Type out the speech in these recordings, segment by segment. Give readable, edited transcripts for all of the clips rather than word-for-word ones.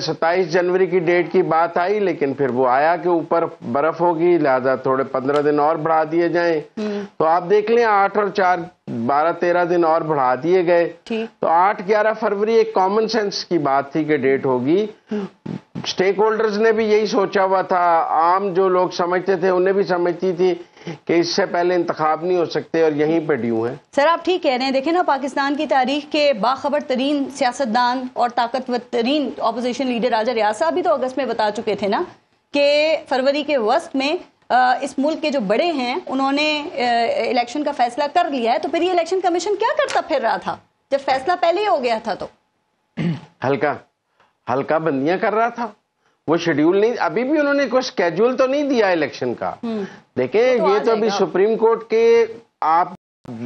27 جنوری کی ڈیٹ کی بات آئی، لیکن پھر وہ آیا کہ اوپر برف ہوگی لہذا تھوڑے 15 دن اور بڑھا دیے جائیں. تو آپ دیکھ لیں 8 اور 4 12-13 دن اور بڑھا دیے گئے. تو 8-11 فروری ایک کامن سینس کی بات تھی کہ ڈیٹ ہوگی. اسٹیک ہولڈرز نے بھی یہی سوچا ہوا تھا، عام جو لوگ سمجھتے تھے انہیں بھی سمجھتی تھی کہ اس سے پہلے انتخاب نہیں ہو سکتے اور یہیں پہ ڈیو ہیں. سر آپ ٹھیک کہہ رہے ہیں. دیکھیں نا، پاکستان کی تاریخ کے باخبر ترین سیاستدان اور طاقتور ترین اپوزیشن لیڈر راجہ ریاض صاحب بھی تو اگست میں بتا چکے تھے نا کہ فروری کے وسط میں اس ملک کے جو بڑے ہیں انہوں نے الیکشن کا فیصلہ کر لیا ہے. تو پھر یہ الیکشن کمیشن کیا کرتا پھر رہا تھا جب فیصلہ پہلے ہی ہو گیا تھا؟ تو ہلکا بندیاں کر رہا تھا. وہ شیڈیول نہیں، ابھی بھی انہوں نے کوئی سکیجول تو نہیں دیا الیکشن کا. دیکھیں یہ تو ابھی سپریم کورٹ کے آپ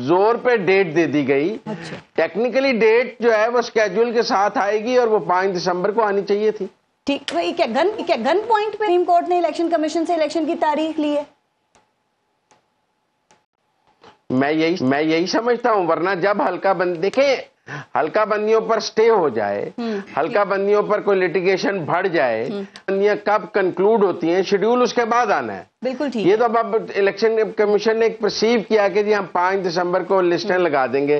زور پہ ڈیٹ دے دی گئی. ٹیکنیکلی ڈیٹ جو ہے وہ سکیجول کے ساتھ آئے گی اور وہ 5 دسمبر کو آنی چاہیے تھی. ٹھیک. کیا گن پوائنٹ پہ سپریم کورٹ نے الیکشن کمیشن سے الیکشن کی تاریخ لی ہے؟ میں یہی سمجھتا ہوں. ورنہ جب دیکھیں ہلکا بندیوں پر سٹے ہو جائے، ہلکا بندیوں پر کوئی لٹیگیشن بڑھ جائے، بندیاں کب کنکلوڈ ہوتی ہیں شیڈیول اس کے بعد آنا ہے. بالکل ٹھیک. یہ تو اب الیکشن کمیشن نے پرسیو کیا کہ جی ہم 5 دسمبر کو لسٹیں لگا دیں گے.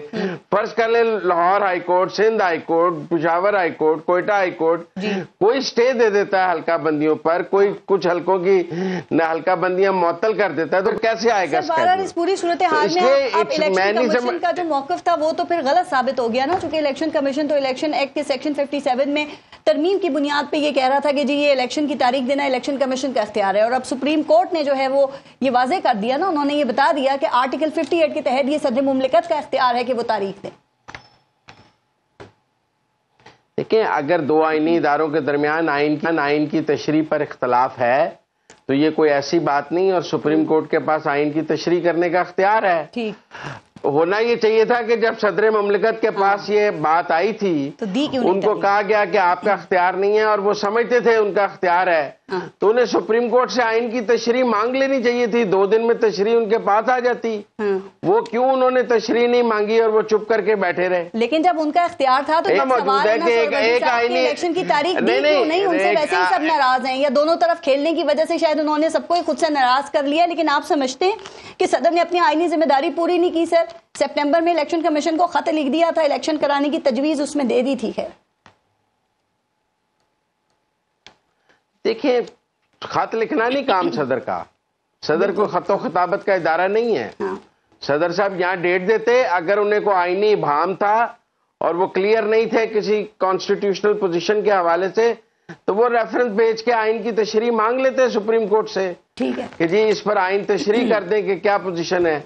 فرض کر لیں Lahore high court, Sindh high court, Peshawar high court, Quetta high court کوئی سٹے دے دیتا ہے ہلکا بندیوں پر، کوئی کچھ حلقوں کی ہلکا بندیاں معطل کر دیتا ہے، تو کیسے آئے گا؟ اس پوری صورتحال میں اب الیکشن کمیشن کا جو موقف تھا وہ تو پھر غلط ثابت ہو گیا نا، چونکہ الیکشن کمیشن تو الیکشن ایکٹ کے سیکشن 57 میں ترمیم کی بنیاد پہ یہ کہہ رہا تھا کہ جی یہ الیکشن کی تاریخ دینا الیکشن کمیشن کا اختیار ہے. اور اب سپریم کورٹ نے جو ہے وہ یہ واضح کر دیا نا، انہوں نے یہ بتا دیا کہ آرٹیکل 58 کے تحت یہ صدر مملکت کا اختیار ہے کہ وہ تاریخ دیں. دیکھیں اگر دو آئینی اداروں کے درمیان آئین کی تشریح پر اختلاف ہے تو یہ کوئی ایسی بات نہیں، اور سپریم کورٹ کے پاس آئین کی تشریح کرنے کا اختیار ہے. ٹھیک ہونا یہ چاہیے تھا کہ جب صدر مملکت کے پاس یہ بات آئی تھی تو ان کو کہا گیا کہ آپ کا اختیار نہیں ہے، اور وہ سمجھتے تھے ان کا اختیار ہے، تو انہیں سپریم کورٹ سے آئین کی تشریح مانگ لینی چاہیے تھی. 2 دن میں تشریح ان کے پاس آ جاتی. وہ کیوں انہوں نے تشریح نہیں مانگی اور وہ چپ کر کے بیٹھے رہے؟ لیکن جب ان کا اختیار تھا تو موجود ہے کہ ایک آئینی الیکشن کی تاریخ نہیں، ان سے ویسے ہی سب ناراض ہیں، یا دونوں طرف کھیلنے کی وجہ سے شاید انہوں نے سب کو خود سے ناراض کر لیا. لیکن آپ سمجھتے ہیں کہ صدر نے اپنی آئینی ذمہ داری پوری نہیں کی؟ سر سپٹمبر میں الیکشن کمیشن کو خط لکھ دیا تھا، الیکشن کرانے کی تجویز اس میں دے دی تھی. ہے دیکھیں خط لکھنا نہیں کام صدر کا، صدر کو خط و خطابت کا ادارہ نہیں ہے. صدر صاحب یہاں ڈیٹ دیتے، اگر انہیں کو آئینی ابہام تھا اور وہ کلیئر نہیں تھے کسی کانسٹیٹیوشنل پوزیشن کے حوالے سے تو وہ ریفرنس بھیج کے آئین کی تشریح مانگ لیتے سپریم کورٹ سے کہ جی اس پر آئین تشریح کر دیں کہ کیا پوزیشن ہے.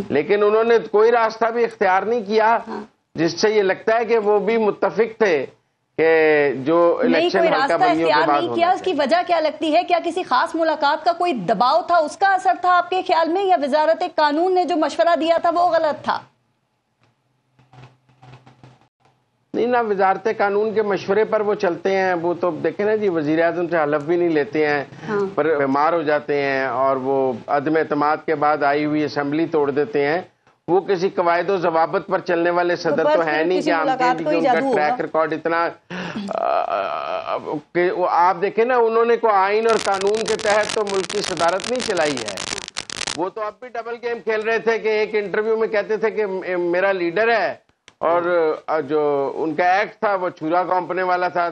لیکن انہوں نے کوئی راستہ بھی اختیار نہیں کیا جس سے یہ لگتا ہے کہ وہ بھی متفق تھے کہ جو الیکشن ہلکا بندیوں کے بعد نہیں کیا. اس کی وجہ کیا لگتی ہے؟ کیا کسی خاص ملاقات کا کوئی دباؤ تھا، اس کا اثر تھا آپ کے خیال میں، یا وزارت قانون نے جو مشورہ دیا تھا وہ غلط تھا؟ نہیں نا، وزارت قانون کے مشورے پر وہ چلتے ہیں. وہ تو دیکھیں نا جی، وزیر اعظم سے حلف بھی نہیں لیتے ہیں، پر بیمار ہو جاتے ہیں اور وہ عدم اعتماد کے بعد آئی ہوئی اسمبلی توڑ دیتے ہیں. وہ کسی قواعد و ضوابط پر چلنے والے صدر تو ہے نہیں کہ ان کا ٹریک ریکارڈ اتنا. آپ دیکھیں نا، انہوں نے کوئی آئین اور قانون کے تحت تو ملک کی صدارت نہیں چلائی ہے. وہ تو اب بھی ڈبل گیم کھیل رہے تھے کہ ایک انٹرویو میں کہتے تھے کہ میرا لیڈر ہے، اور جو ان کا ایکٹ تھا وہ چھرا کونپنے والا تھا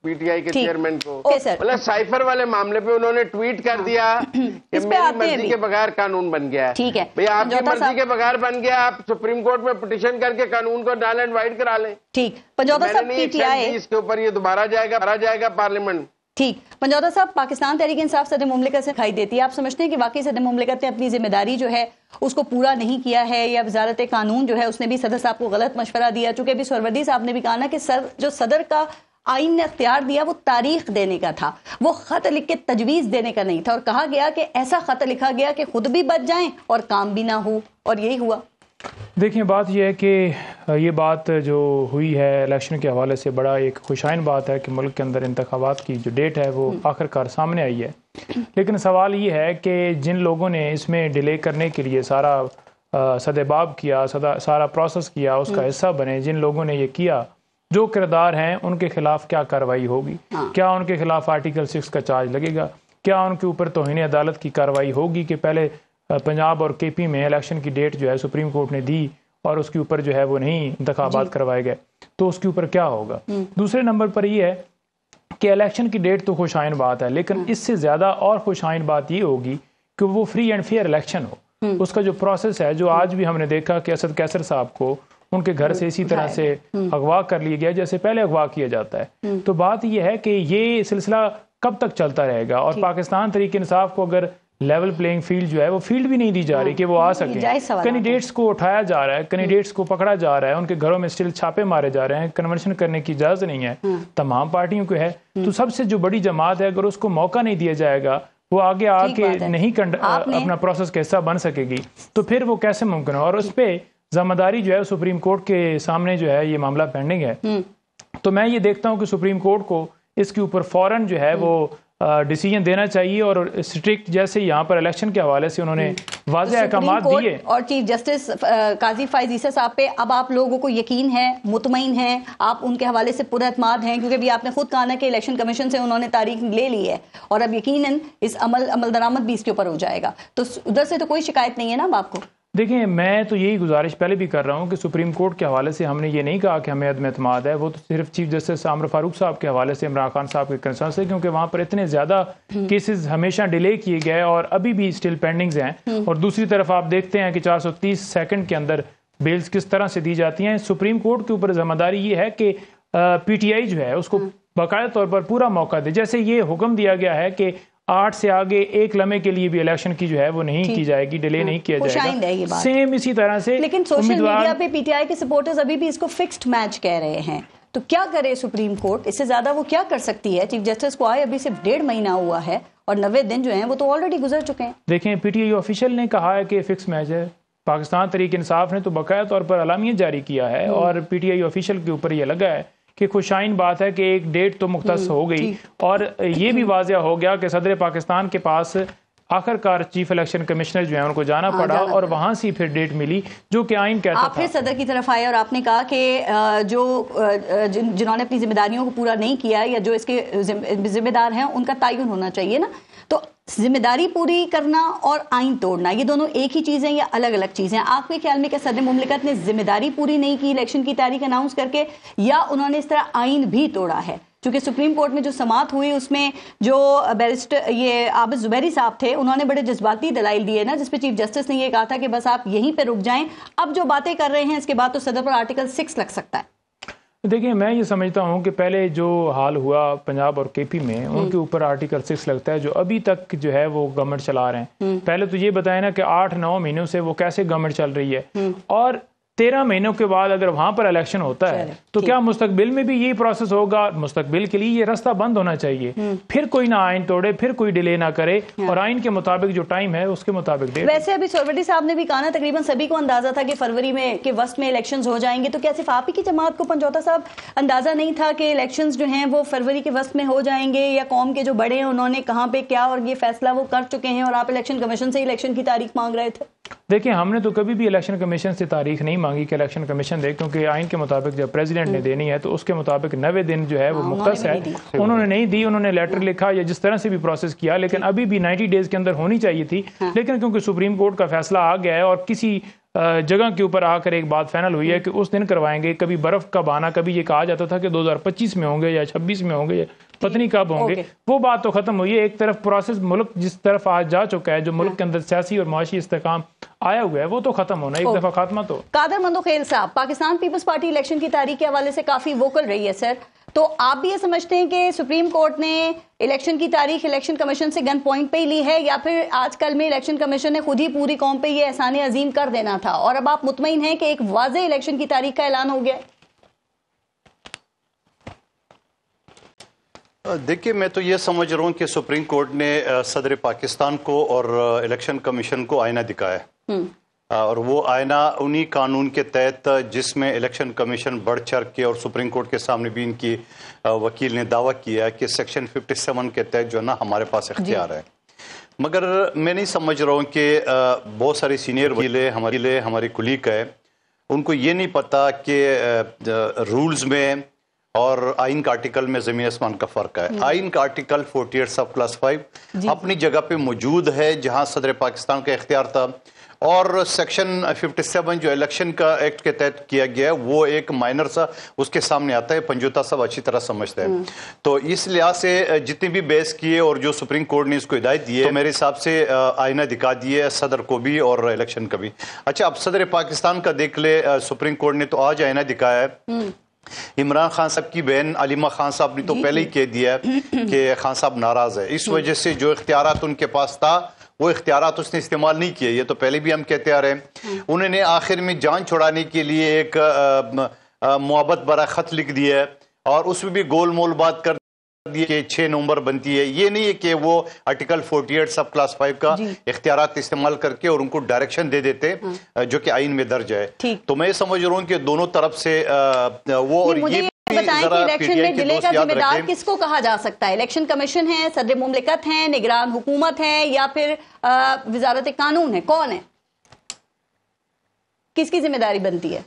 پی ٹی آئی کے چیئرمین کو. مطلب سائفر والے معاملے پہ انہوں نے ٹویٹ کر دیا کہ میری مرضی کے بغیر قانون بن گیا ہے. بھئی آپ کی مرضی کے بغیر بن گیا، آپ سپریم کورٹ میں پٹیشن کر کے قانون کو ڈال اینڈ وائٹ کرا لیں. ٹھیک. پنجوتا صاحب پی ٹی آئی اس کے اوپر یہ دوبارہ جائے گا پارلیمنٹ. ٹھیک. پنجوتا صاحب، پاکستان تحریک انصاف صدر مملکت سے دکھائی دیتی ہے. آپ سمجھتے ہیں کہ واقعی صدر مملکت نے اپنی ذمہ داری جو ہے اس کو پورا نہیں کیا ہے، یا وزارت قانون جو ہے اس نے بھی صدر صاحب کو غلط مشورہ دیا؟ چونکہ ابھی سہروردی صاحب نے بھی کہا نا کہ جو صدر کا آئین نے اختیار دیا وہ تاریخ دینے کا تھا، وہ خط لکھ کے تجویز دینے کا نہیں تھا، اور کہا گیا کہ ایسا خط لکھا گیا کہ خود بھی بچ جائیں اور کام بھی نہ ہو، اور یہی ہوا. دیکھیں بات یہ ہے کہ یہ بات جو ہوئی ہے الیکشن کے حوالے سے بڑا ایک خوشائن بات ہے کہ ملک کے اندر انتخابات کی جو ڈیٹ ہے وہ آخر کار سامنے آئی ہے. لیکن سوال یہ ہے کہ جن لوگوں نے اس میں ڈیلے کرنے کے لیے سارا سدباب کیا، سارا پروسیس کیا، اس کا حصہ بنے، جن لوگوں نے یہ کیا جو کردار ہیں ان کے خلاف کیا کارروائی ہوگی, کیا ان کے خلاف آرٹیکل 6 کا چارج لگے گا, کیا ان کے اوپر توہین عدالت کی کارروائی ہوگی کہ پہلے پنجاب اور کے پی میں الیکشن کی ڈیٹ جو ہے سپریم کورٹ نے دی اور اس کے اوپر جو ہے وہ نہیں انتخابات کروائے گئے, تو اس کے اوپر کیا ہوگا. دوسرے نمبر پر یہ ہے کہ الیکشن کی ڈیٹ تو خوش آئین بات ہے, لیکن اس سے زیادہ اور خوش آئین بات یہ ہوگی کہ وہ فری اینڈ فیئر الیکشن ہو. اس کا جو پروسیس ہے, جو آج بھی ہم نے دیکھا کہ اسد کیسر صاحب کو ان کے گھر سے اسی طرح سے اغوا کر لیا گیا جیسے پہلے اغوا کیا جاتا ہے. تو بات یہ ہے کہ یہ سلسلہ کب تک چلتا رہے گا, اور پاکستان تحریک انصاف کو اگر لیول پلینگ فیلڈ جو ہے وہ فیلڈ بھی نہیں دی جا رہی کہ وہ آ سکیں. کینڈیڈیٹس کو اٹھایا جا رہا ہے, کینڈیڈیٹس کو پکڑا جا رہا ہے, ان کے گھروں میں اسٹل چھاپے مارے جا رہے ہیں, کنونشن کرنے کی اجازت نہیں ہے, تمام پارٹیوں کو ہے. تو سب سے جو بڑی جماعت ہے, اگر اس کو موقع نہیں دیا جائے گا, وہ آگے آ کے نہیں اپنا پروسیس کا حصہ بن سکے گی, تو پھر وہ کیسے ممکن ہے. اور اس پہ ذمہ داری جو ہے سپریم کورٹ کے سامنے جو ہے یہ معاملہ پینڈنگ ہے. تو میں یہ دیکھتا ہوں کہ سپریم کورٹ کو اس کے اوپر فوراً جو ہے وہ ڈیسیجن دینا چاہیے, اور اسٹرکٹ جیسے یہاں پر الیکشن کے حوالے سے انہوں نے واضح احکامات دیے. اور چیف جسٹس قاضی فائز عیسیٰ صاحب پہ اب آپ لوگوں کو یقین ہے, مطمئن ہیں, آپ ان کے حوالے سے پر اعتماد ہیں, کیونکہ بھی آپ نے خود کہا نا کہ الیکشن کمیشن سے انہوں نے تاریخ لے لی ہے اور اب یقیناً اس عمل درآمد بھی اس کے اوپر ہو جائے گا, تو ادھر سے تو کوئی شکایت نہیں ہے نا اب آپ کو. دیکھیں, میں تو یہی گزارش پہلے بھی کر رہا ہوں کہ سپریم کورٹ کے حوالے سے ہم نے یہ نہیں کہا کہ ہمیں عدم اعتماد ہے, وہ تو صرف چیف جسٹس عامر فاروق صاحب کے حوالے سے عمران خان صاحب کے کنسرن سے, کیونکہ وہاں پر اتنے زیادہ کیسز ہمیشہ ڈیلے کیے گئے اور ابھی بھی اسٹل پینڈنگز ہیں. اور دوسری طرف آپ دیکھتے ہیں کہ 430 سیکنڈ کے اندر بیلز کس طرح سے دی جاتی ہیں. سپریم کورٹ کے اوپر ذمہ داری یہ ہے کہ پی ٹی آئی جو ہے اس کو باقاعدہ طور پر پورا موقع دے. جیسے یہ حکم دیا گیا ہے کہ 8 سے آگے ایک لمحے کے لیے بھی الیکشن کی جو ہے وہ نہیں کی جائے گی, ڈیلے نہیں کیا جائے گا. سیم اسی طرح سے لیکن سوشل میڈیا پہ پی ٹی آئی کے سپورٹرز ابھی بھی اس کو فکسڈ میچ کہہ رہے ہیں, تو کیا کرے سپریم کورٹ؟ اس سے زیادہ وہ کیا کر سکتی ہے؟ چیف جسٹس کو آئے ابھی صرف 1.5 مہینہ ہوا ہے اور 90 دن جو ہیں وہ تو آلریڈی گزر چکے ہیں. دیکھیں, پی ٹی آئی آفیشیل نے کہا ہے کہ فکس میچ ہے, پاکستان تحریک انصاف نے تو باقاعدہ طور پر اعلامیہ جاری کیا ہے, اور پی ٹی آئی آفیشیل کے اوپر یہ لگا ہے کہ خوشائن بات ہے کہ ایک ڈیٹ تو مختص ہو گئی, اور یہ بھی واضح ہو گیا کہ صدر پاکستان کے پاس آخر کار چیف الیکشن کمشنر جو ہے ان کو جانا پڑا, اور وہاں سے پھر ڈیٹ ملی جو کہ آئین کہتا تھا. آپ پھر صدر کی طرف آئے اور آپ نے کہا کہ جو جنہوں نے اپنی ذمہ داریوں کو پورا نہیں کیا یا جو اس کے ذمہ دار ہیں ان کا تعین ہونا چاہیے نا. تو ذمہ داری پوری کرنا اور آئین توڑنا, یہ دونوں ایک ہی چیزیں یا الگ الگ چیزیں؟ آپ کے خیال میں کہ صدر مملکت نے ذمہ داری پوری نہیں کی الیکشن کی تاریخ اناؤنس کر کے, یا انہوں نے اس طرح آئین بھی توڑا ہے؟ چونکہ سپریم کورٹ میں جو سماعت ہوئی اس میں جو بیرسٹر یہ عابد زبیری صاحب تھے, انہوں نے بڑے جذباتی دلائل دیے نا, جس پہ چیف جسٹس نے یہ کہا تھا کہ بس آپ یہیں پہ رک جائیں, اب جو باتیں کر رہے ہیں اس کے بعد تو صدر پر آرٹیکل 6 لگ سکتا ہے. دیکھیں, میں یہ سمجھتا ہوں کہ پہلے جو حال ہوا پنجاب اور کے پی میں, ان کے اوپر آرٹیکل 6 لگتا ہے, جو ابھی تک جو ہے وہ گورنمنٹ چلا رہے ہیں. پہلے تو یہ بتائیں نا کہ 8-9 مہینوں سے وہ کیسے گورنمنٹ چل رہی ہے, اور 13 مہینوں کے بعد اگر وہاں پر الیکشن ہوتا ہے تو کیا مستقبل میں بھی یہی پروسیس ہوگا؟ مستقبل کے لیے یہ راستہ بند ہونا چاہیے, پھر کوئی نہ آئین توڑے, پھر کوئی ڈیلے نہ کرے, اور آئین کے مطابق جو ٹائم ہے اس کے مطابق دے. ویسے ابھی سوربٹی صاحب نے بھی کہا نا, تقریباً سبھی کو اندازہ تھا کہ فروری میں کے وسط میں الیکشنز ہو جائیں گے, تو کیا صرف آپ ہی کی جماعت کو پنجوتا صاحب اندازہ نہیں تھا کہ الیکشنز جو ہیں وہ فروری کے وسط میں ہو جائیں گے, یا قوم کے جو بڑے ہیں انہوں نے کہاں پہ کیا اور یہ فیصلہ وہ کر چکے ہیں, اور آپ الیکشن کمیشن سے الیکشن کی تاریخ مانگ رہے تھے؟ دیکھیں, ہم نے تو کبھی بھی الیکشن کمیشن سے تاریخ نہیں مانگی کہ الیکشن کمیشن دے, کیونکہ آئین کے مطابق جب پریزیڈنٹ نے دینی ہے تو اس کے مطابق 90 دن جو ہے وہ مختص ہے. انہوں نے نہیں دی, انہوں نے لیٹر لکھا یا جس طرح سے بھی پروسیس کیا, لیکن ابھی بھی 90 ڈیز کے اندر ہونی چاہیے تھی. لیکن کیونکہ سپریم کورٹ کا فیصلہ آ گیا ہے اور کسی جگہ کے اوپر آ کر ایک بات فائنل ہوئی ہے کہ اس دن کروائیں گے, کبھی برف کا بہانا, کبھی یہ کہا جاتا تھا کہ 2025 میں ہوں گے یا 26 میں ہوں گے, پتہ نہیں کب ہوں گے, وہ بات تو ختم ہوئی ہے. ایک طرف پروسیس ملک جس طرف آج جا چکا ہے, جو ملک کے اندر سیاسی اور معاشی استحکام آیا ہوا ہے, وہ تو ختم ہونا, ایک دفعہ خاتمہ تو. قادر مندوخیل صاحب, پاکستان پیپلز پارٹی الیکشن کی تاریخ کے حوالے سے کافی ووکل رہی ہے سر, تو آپ بھی یہ سمجھتے ہیں کہ سپریم کورٹ نے الیکشن کی تاریخ الیکشن کمیشن سے گن پوائنٹ پہ ہی لی ہے, یا پھر آج کل میں الیکشن کمیشن نے خود ہی پوری قوم پہ یہ احسان عظیم کر دینا تھا, اور اب آپ مطمئن ہیں کہ ایک واضح الیکشن کی تاریخ کا اعلان ہو گیا؟ دیکھیے, میں تو یہ سمجھ رہا ہوں کہ سپریم کورٹ نے صدر پاکستان کو اور الیکشن کمیشن کو آئینہ دکھایا ہے, اور وہ آئینہ انہی قانون کے تحت جس میں الیکشن کمیشن بڑھ چڑھ کے, اور سپریم کورٹ کے سامنے بھی ان کی وکیل نے دعویٰ کیا ہے کہ سیکشن 57 کے تحت جو ہے نا ہمارے پاس اختیار ہے. مگر میں نہیں سمجھ رہا ہوں کہ بہت سارے سینئر وکیل ہمارے کلیگ ہے, ان کو یہ نہیں پتا کہ رولز میں اور آئین کا آرٹیکل میں زمین آسمان کا فرق ہے. آئین کا آرٹیکل 48(+5) اپنی جگہ پہ موجود ہے جہاں صدر پاکستان کا اختیار تھا, اور سیکشن 57 جو الیکشن کا ایکٹ کے تحت کیا گیا ہے وہ ایک مائنر سا اس کے سامنے آتا ہے, پنجوتا صاحب اچھی طرح سمجھتے ہیں. تو اس لحاظ سے جتنی بھی بحث کیے اور جو سپریم کورٹ نے اس کو ہدایت دی ہے, میرے حساب سے آئینہ دکھا دیے صدر کو بھی اور الیکشن کا بھی. اچھا, اب صدر پاکستان کا دیکھ لے, سپریم کورٹ نے تو آج آئینہ دکھایا ہے. عمران خان صاحب کی بہن علیمہ خان صاحب نے تو پہلے ہی کہہ دیا ہے کہ خان صاحب ناراض ہے, اس وجہ سے جو اختیارات ان کے پاس تھا وہ اختیارات اس نے استعمال نہیں کیے. یہ تو پہلے بھی ہم کہتے آ رہے ہیں. انہوں نے آخر میں جان چھڑانے کے لیے ایک محبت بھرا خط لکھ دیا ہے, اور اس میں بھی گول مول بات کر دی کہ 6 نومبر بنتی ہے. یہ نہیں ہے کہ وہ آرٹیکل 48(+5) کا اختیارات استعمال کر کے اور ان کو ڈائریکشن دے دیتے جو کہ آئین میں درج ہے. تو میں سمجھ رہا ہوں کہ دونوں طرف سے وہ, اور یہ بتائیں کہ الیکشن میں ڈیلے کا ذمہ دار کس کو کہا جا سکتا ہے؟ الیکشن کمیشن ہے, صدر مملکت ہے, نگران حکومت ہے, یا پھر وزارت قانون ہے؟ کون ہے, کس کی ذمہ داری بنتی ہے؟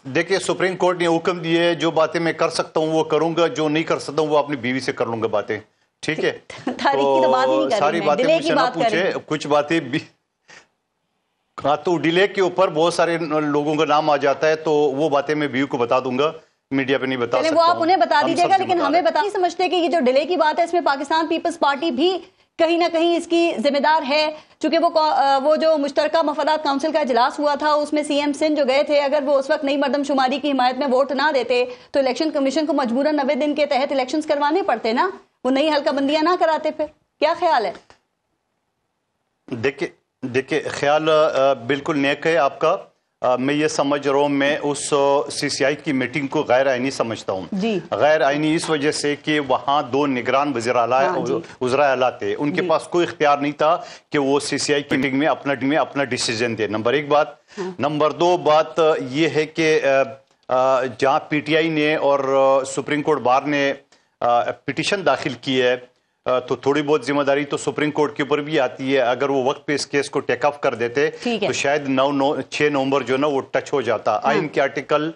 دیکھیے سپریم کورٹ نے حکم دیے, جو باتیں میں کر سکتا ہوں وہ کروں گا, جو نہیں کر سکتا ہوں وہ اپنی بیوی سے کر لوں گا باتیں. ٹھیک ہے, تو ساری باتیں مجھ سے نہ پوچھے, کچھ باتیں بھی. ہاں, تو ڈیلے کے اوپر بہت سارے لوگوں کا نام آ جاتا ہے, تو وہ باتیں میں بیوی کو بتا دوں گا, میڈیا پہ نہیں بتا سکتا. وہ آپ انہیں بتا دیجیے گا, لیکن ہمیں بتا نہیں سمجھتے کہ یہ جو ڈیلے کی بات ہے اس میں پاکستان پیپلز پارٹی بھی کہیں نہ کہیں اس کی ذمہ دار ہے, چونکہ وہ جو مشترکہ مفادات کونسل کا اجلاس ہوا تھا اس میں سی ایم سندھ جو گئے تھے, اگر وہ اس وقت نئی مردم شماری کی حمایت میں ووٹ نہ دیتے تو الیکشن کمیشن کو مجبوراً 90 دن کے تحت الیکشنز کروانے پڑتے نا, وہ نئی حلقہ بندیاں نہ کراتے. پھر کیا خیال ہے؟ دیکھیں خیال بالکل نیک ہے آپ کا. میں یہ سمجھ رہا ہوں, میں اس سی سی آئی کی میٹنگ کو غیر آئینی سمجھتا ہوں. غیر آئینی اس وجہ سے کہ وہاں 2 نگران وزراء اعلیٰ تھے, ان کے پاس کوئی اختیار نہیں تھا کہ وہ سی سی آئی کی میٹنگ میں اپنا ڈیسیجن دے. نمبر 1 بات. نمبر 2 بات یہ ہے کہ جہاں پی ٹی آئی نے اور سپریم کورٹ بار نے پٹیشن داخل کی ہے, تو تھوڑی بہت ذمہ داری تو سپریم کورٹ کے اوپر بھی آتی ہے. اگر وہ وقت پہ اس کیس کو ٹیک آف کر دیتے تو شاید 6 نومبر جو نا وہ ٹچ ہو جاتا. آئین کے آرٹیکل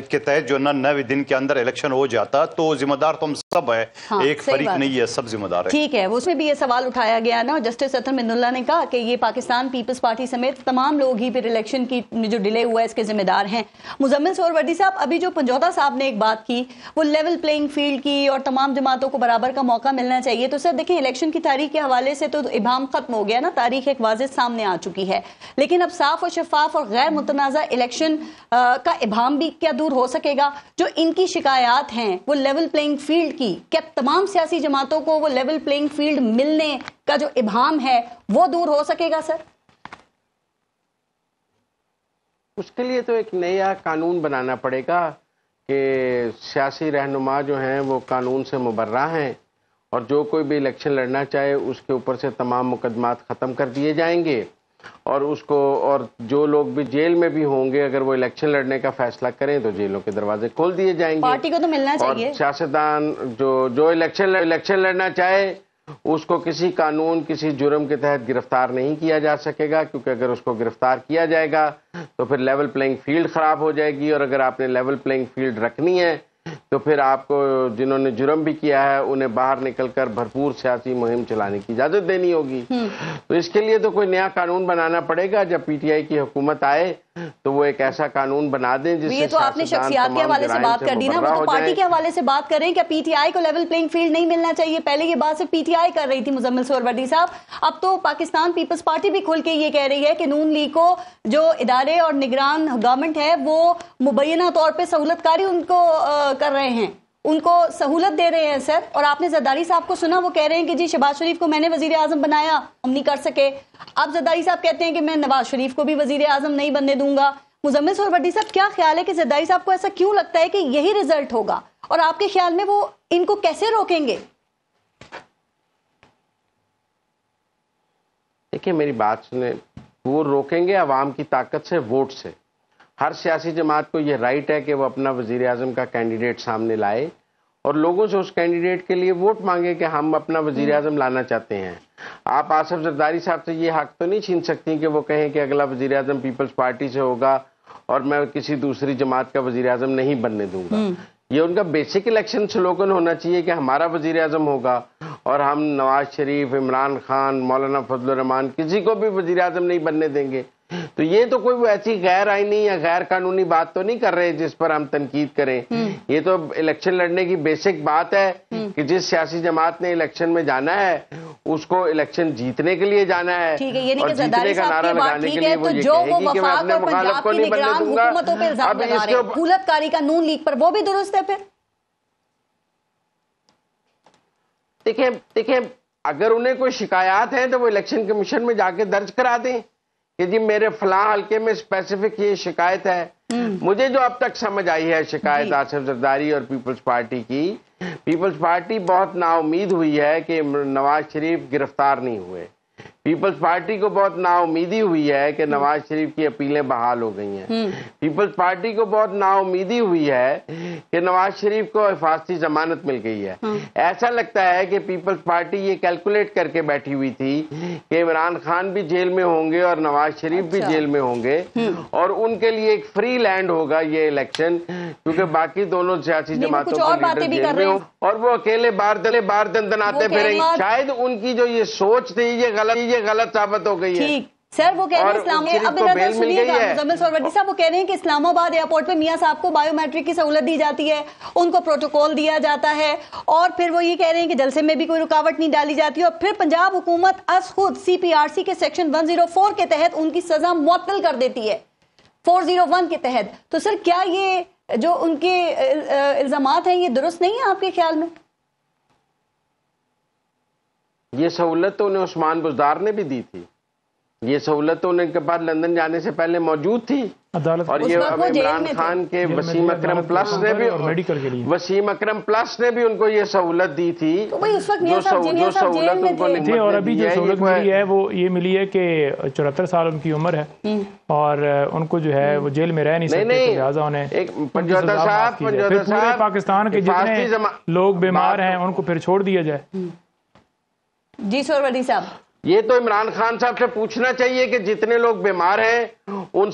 کے تحت جو نا 9 دن کے اندر الیکشن ہو جاتا. تو ذمہ دار تو ہم سب ہے, ایک فریق نہیں ہے, سب ذمہ دار ہے. ٹھیک ہے, اس میں بھی یہ سوال اٹھایا گیا نا, جسٹس اطہر من اللہ نے کہا کہ یہ پاکستان پیپلز پارٹی سمیت تمام لوگ ہی پھر الیکشن کی جو ڈیلے ہوا ہے اس کے ذمہ دار ہیں. مزمل سہروردی صاحب, ابھی جو پنجوتا صاحب نے ایک بات کی وہ لیول پلینگ فیلڈ کی اور تمام جماعتوں کو برابر کا موقع ملنا چاہیے, تو سر دیکھیں الیکشن کی تاریخ کے حوالے سے تو ابہام ختم ہو گیا نا, تاریخ ایک واضح سامنے آ چکی ہے, لیکن اب صاف اور شفاف اور غیر متنازع الیکشن کا ابہام بھی کیا دور ہو سکے گا؟ جو ان کی شکایات ہیں وہ لیول پلینگ فیلڈ کی, کیا تمام سیاسی جماعتوں کو وہ لیول پلینگ فیلڈ ملنے کا جو ابہام ہے وہ دور ہو سکے گا سر؟ اس کے لیے تو ایک نیا قانون بنانا پڑے گا کہ سیاسی رہنما جو ہیں وہ قانون سے مبرہ ہیں, اور جو کوئی بھی الیکشن لڑنا چاہے اس کے اوپر سے تمام مقدمات ختم کر دیے جائیں گے, اور جو لوگ بھی جیل میں بھی ہوں گے اگر وہ الیکشن لڑنے کا فیصلہ کریں تو جیلوں کے دروازے کھول دیے جائیں گے. پارٹی کو تو ملنا چاہیے. اور سیاستدان جو الیکشن لڑنا چاہے اس کو کسی قانون کسی جرم کے تحت گرفتار نہیں کیا جا سکے گا, کیونکہ اگر اس کو گرفتار کیا جائے گا تو پھر لیول پلینگ فیلڈ خراب ہو جائے گی, اور اگر آپ نے لیول پلینگ فیلڈ رکھنی ہے تو پھر آپ کو جنہوں نے جرم بھی کیا ہے انہیں باہر نکل کر بھرپور سیاسی مہم چلانے کی اجازت دینی ہوگی. تو اس کے لیے تو کوئی نیا قانون بنانا پڑے گا. جب پی ٹی آئی کی حکومت آئے تو وہ ایک ایسا قانون بنا دیں جس سے یہ تو آپ نے شخصیات کے حوالے سے بات کر دی نا, وہ تو پارٹی کے حوالے سے بات کر رہے ہیں کہ پی ٹی آئی کو لیول پلینگ فیلڈ نہیں ملنا چاہیے. پہلے یہ بات صرف پی ٹی آئی کر رہی تھی مزمل سہروردی صاحب, اب تو پاکستان پیپلز پارٹی بھی کھل کے یہ کہہ رہی ہے کہ نون لیگ کو جو ادارے اور نگران گورنمنٹ ہے وہ مبینہ طور پہ سہولت کاری ان کو کر رہے ہیں, ان کو سہولت دے رہے ہیں سر. اور آپ نے زرداری صاحب کو سنا, وہ کہہ رہے ہیں کہ جی شہباز شریف کو میں نے وزیر اعظم بنایا, ہم نہیں کر سکے. اب زرداری صاحب کہتے ہیں کہ میں نواز شریف کو بھی وزیر اعظم نہیں بننے دوں گا. مزمل سہروردی صاحب, کیا خیال ہے کہ زرداری صاحب کو ایسا کیوں لگتا ہے کہ یہی رزلٹ ہوگا, اور آپ کے خیال میں وہ ان کو کیسے روکیں گے؟ دیکھیں میری بات سنیں, وہ روکیں گے عوام کی طاقت سے, ووٹ سے. ہر سیاسی جماعت کو یہ رائٹ ہے کہ وہ اپنا وزیر اعظم کا کینڈیڈیٹ سامنے لائے اور لوگوں سے اس کینڈیڈیٹ کے لیے ووٹ مانگے کہ ہم اپنا وزیر اعظم لانا چاہتے ہیں. آپ آصف زرداری صاحب سے یہ حق تو نہیں چھین سکتی کہ وہ کہیں کہ اگلا وزیر اعظم پیپلز پارٹی سے ہوگا اور میں کسی دوسری جماعت کا وزیر اعظم نہیں بننے دوں گا. یہ ان کا بیسک الیکشن سلوگن ہونا چاہیے کہ ہمارا وزیر اعظم ہوگا اور ہم نواز شریف، عمران خان، مولانا فضل الرحمان کسی کو بھی وزیر اعظم نہیں بننے دیں گے. تو یہ تو کوئی ایسی غیر آئینی یا غیر قانونی بات تو نہیں کر رہے جس پر ہم تنقید کریں. یہ تو الیکشن لڑنے کی بیسک بات ہے کہ جس سیاسی جماعت نے الیکشن میں جانا ہے اس کو الیکشن جیتنے کے لیے جانا ہے اور جیتنے کا نعرہ لگانے کے لیے وہ یہ کہے گی کہ میں اپنے مخالف کو نہیں بننے دوں گا. اب اس کے حکومت کاری کا نون لیگ پر وہ بھی درست ہے. پھر دیکھیں اگر انہیں کوئی شکایات ہیں تو وہ الیکشن کمیشن میں جا کے درج کرا دیں کہ جی میرے فلاں حلقے میں اسپیسیفک یہ شکایت ہے. مجھے جو اب تک سمجھ آئی ہے شکایت آصف زرداری اور پیپلز پارٹی کی، پیپلز پارٹی بہت نا امید ہوئی ہے کہ نواز شریف گرفتار نہیں ہوئے. پیپلز پارٹی کو بہت نا امیدی ہوئی ہے کہ نواز شریف کی اپیلیں بحال ہو گئی ہیں. پیپلز پارٹی کو بہت نا امیدی ہوئی ہے کہ نواز شریف کو حفاظتی ضمانت مل گئی ہے. ایسا لگتا ہے کہ پیپلز پارٹی یہ کیلکولیٹ کر کے بیٹھی ہوئی تھی کہ عمران خان بھی جیل میں ہوں گے اور نواز شریف بھی جیل میں ہوں گے اور ان کے لیے ایک فری لینڈ ہوگا یہ الیکشن، کیونکہ باقی دونوں سیاسی جماعتوں کے لیڈر جیل میں ہوں اور وہ اکیلے بار دندناتے پھریں. شاید ان کی جو یہ سوچ تھی یہ غلط ثابت ہو گئی ہے. سر وہ کہہ رہے ہیں مزمل سہروردی صاحب وہ کہہ رہے ہیں کہ اسلام آباد ایئرپورٹ پہ میاں صاحب کو بایو میٹرک کی سہولت دی جاتی ہے، ان کو پروٹوکول دیا جاتا ہے اور پھر وہ یہ کہہ رہے ہیں کہ جلسے میں بھی کوئی رکاوٹ نہیں ڈالی جاتی اور پھر پنجاب حکومت از خود CPRC کے سیکشن 104 کے تحت ان کی سزا معطل کر دیتی ہے 401 کے تحت. تو سر کیا یہ جو ان کے الزامات ہیں یہ درست نہیں ہے آپ کے خیال میں؟ یہ سہولت تو انہیں عثمان بزدار نے بھی دی تھی، یہ سہولت تو ان کے بعد لندن جانے سے پہلے موجود تھی اور یہ عمران خان کے وسیم اکرم پلس نے بھی ان کو یہ سہولت دی تھی جو سہولت ان کو. اور ابھی جو سہولت ملی ہے وہ یہ ملی ہے کہ 74 سال ان کی عمر ہے اور ان کو جو ہے وہ جیل میں رہ نہیں سکتے، لہٰذا انہیں پھر پورے پاکستان کے جتنے لوگ بیمار ہیں ان کو پھر چھوڑ دیا جائے. جی سہروردی صاحب یہ تو عمران خان صاحب سے پوچھنا چاہیے کہ جتنے لوگ بیمار ہیں ان